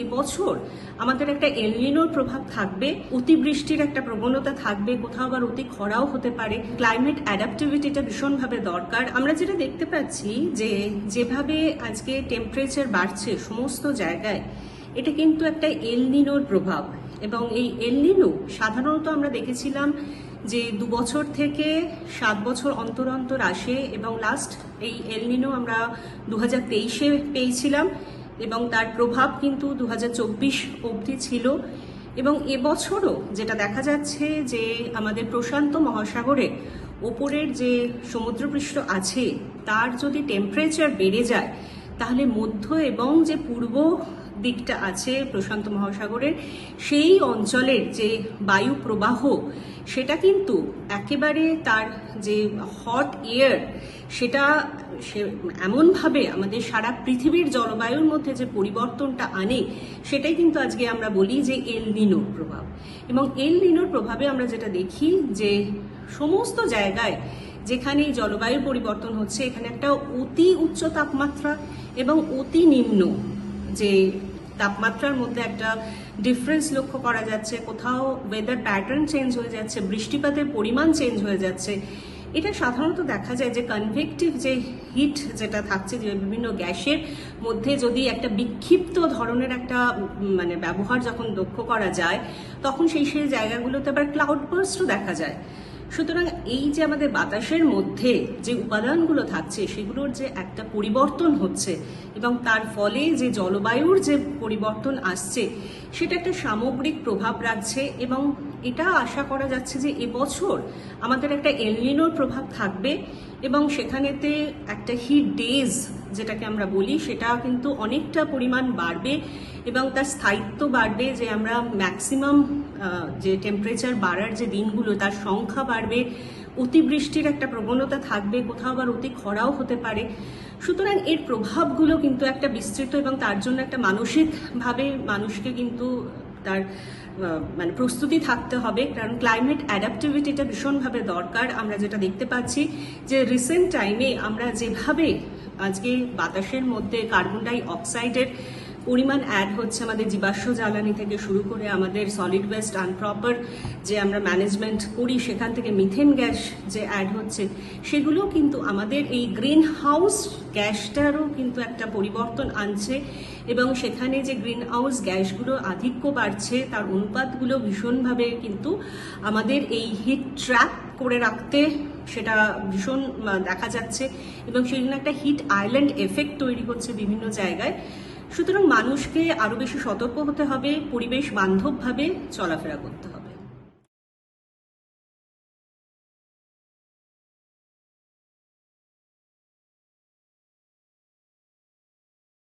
এবছর আমাদের একটা এলনিনোর প্রভাব থাকবে, অতিবৃষ্টির একটা প্রবণতা থাকবে, কোথাও আবার অতি খরাও হতে পারে। ক্লাইমেট অ্যাডাপ্টিভিটিটা ভীষণভাবে দরকার। আমরা যেটা দেখতে পাচ্ছি যে যেভাবে আজকে টেম্পারেচার বাড়ছে সমস্ত জায়গায়, এটা কিন্তু একটা এলনিনোর প্রভাব। এবং এই এলনিনো সাধারণত আমরা দেখেছিলাম যে 2 বছর থেকে 7 বছর অন্তর অন্তর আসে, এবং লাস্ট এই এলনিনো আমরা 2023-এ পেয়েছিলাম এবং তার প্রভাব কিন্তু 2024 অবধি ছিল। এবং এবছরও যেটা দেখা যাচ্ছে যে আমাদের প্রশান্ত মহাসাগরে ওপরের যে সমুদ্রপৃষ্ঠ আছে তার যদি টেম্পারেচার বেড়ে যায়, তাহলে মধ্য এবং যে পূর্ব দিকটা আছে প্রশান্ত মহাসাগরের সেই অঞ্চলের যে বায়ু প্রবাহ সেটা কিন্তু একেবারে তার যে হট এয়ার সেটা এমনভাবে আমাদের সারা পৃথিবীর জলবায়ুর মধ্যে যে পরিবর্তনটা আনে, সেটাই কিন্তু আজকে আমরা বলি যে এলনিনোর প্রভাব। এবং এলনিনোর প্রভাবে আমরা যেটা দেখি যে সমস্ত জায়গায় যেখানে জলবায়ুর পরিবর্তন হচ্ছে, এখানে একটা অতি উচ্চ তাপমাত্রা এবং অতি নিম্ন যে তাপমাত্রার মধ্যে একটা ডিফারেন্স লক্ষ্য করা যাচ্ছে। কোথাও ওয়েদার প্যাটার্ন চেঞ্জ হয়ে যাচ্ছে, বৃষ্টিপাতের পরিমাণ চেঞ্জ হয়ে যাচ্ছে। এটা সাধারণত দেখা যায় যে কনভেকটিভ যে হিট যেটা থাকছে, যে বিভিন্ন গ্যাসের মধ্যে যদি একটা বিক্ষিপ্ত ধরনের একটা ব্যবহার যখন লক্ষ্য করা যায়, তখন সেই জায়গাগুলোতে আবার ক্লাউড বার্স্টও দেখা যায়। সুতরাং এই যে আমাদের বাতাসের মধ্যে যে উপাদানগুলো থাকছে সেগুলোর যে একটা পরিবর্তন হচ্ছে এবং তার ফলে যে জলবায়ুর যে পরিবর্তন আসছে, সেটা একটা সামগ্রিক প্রভাব রাখছে। এবং এটা আশা করা যাচ্ছে যে এবছর আমাদের একটা এলনিনোর প্রভাব থাকবে এবং সেখানেতে একটা হিট ডেজ যেটাকে আমরা বলি সেটা কিন্তু অনেকটা পরিমাণ বাড়বে এবং তার স্থায়িত্ব বাড়বে। যে আমরা ম্যাক্সিমাম যে টেম্পারেচার বাড়ার যে দিনগুলো তার সংখ্যা বাড়বে, অতিবৃষ্টির একটা প্রবণতা থাকবে, কোথাও আবার অতি খরাও হতে পারে। সুতরাং এর প্রভাবগুলো কিন্তু একটা বিস্তৃত এবং তার জন্য একটা মানসিকভাবে মানুষকে কিন্তু তার প্রস্তুতি থাকতে হবে, কারণ ক্লাইমেট অ্যাডাপ্টিভিটিটা ভীষণভাবে দরকার। আমরা যেটা দেখতে পাচ্ছি যে রিসেন্ট টাইমে আমরা যেভাবে আজকে বাতাসের মধ্যে কার্বন ডাই অক্সাইডের পরিমাণ অ্যাড হচ্ছে, আমাদের জীবাশ্ম জ্বালানি থেকে শুরু করে আমাদের সলিড ওয়েস্ট আনপ্রপার যে আমরা ম্যানেজমেন্ট করি সেখান থেকে মিথেন গ্যাস যে অ্যাড হচ্ছে, সেগুলো কিন্তু আমাদের এই গ্রিন হাউস গ্যাসটারও কিন্তু একটা পরিবর্তন আনছে। এবং সেখানে যে গ্রিন হাউস গ্যাসগুলো আধিক্য বাড়ছে, তার অনুপাতগুলো ভীষণভাবে কিন্তু আমাদের এই হিট ট্র্যাপ করে রাখতে সেটা ভীষণ দেখা যাচ্ছে এবং সেখানে একটা হিট আইল্যান্ড এফেক্ট তৈরি হচ্ছে বিভিন্ন জায়গায়। সুতরাং মানুষকে আরো বেশি সতর্ক হতে হবে, পরিবেশ বান্ধবভাবে চলাফেরা করতে হবে।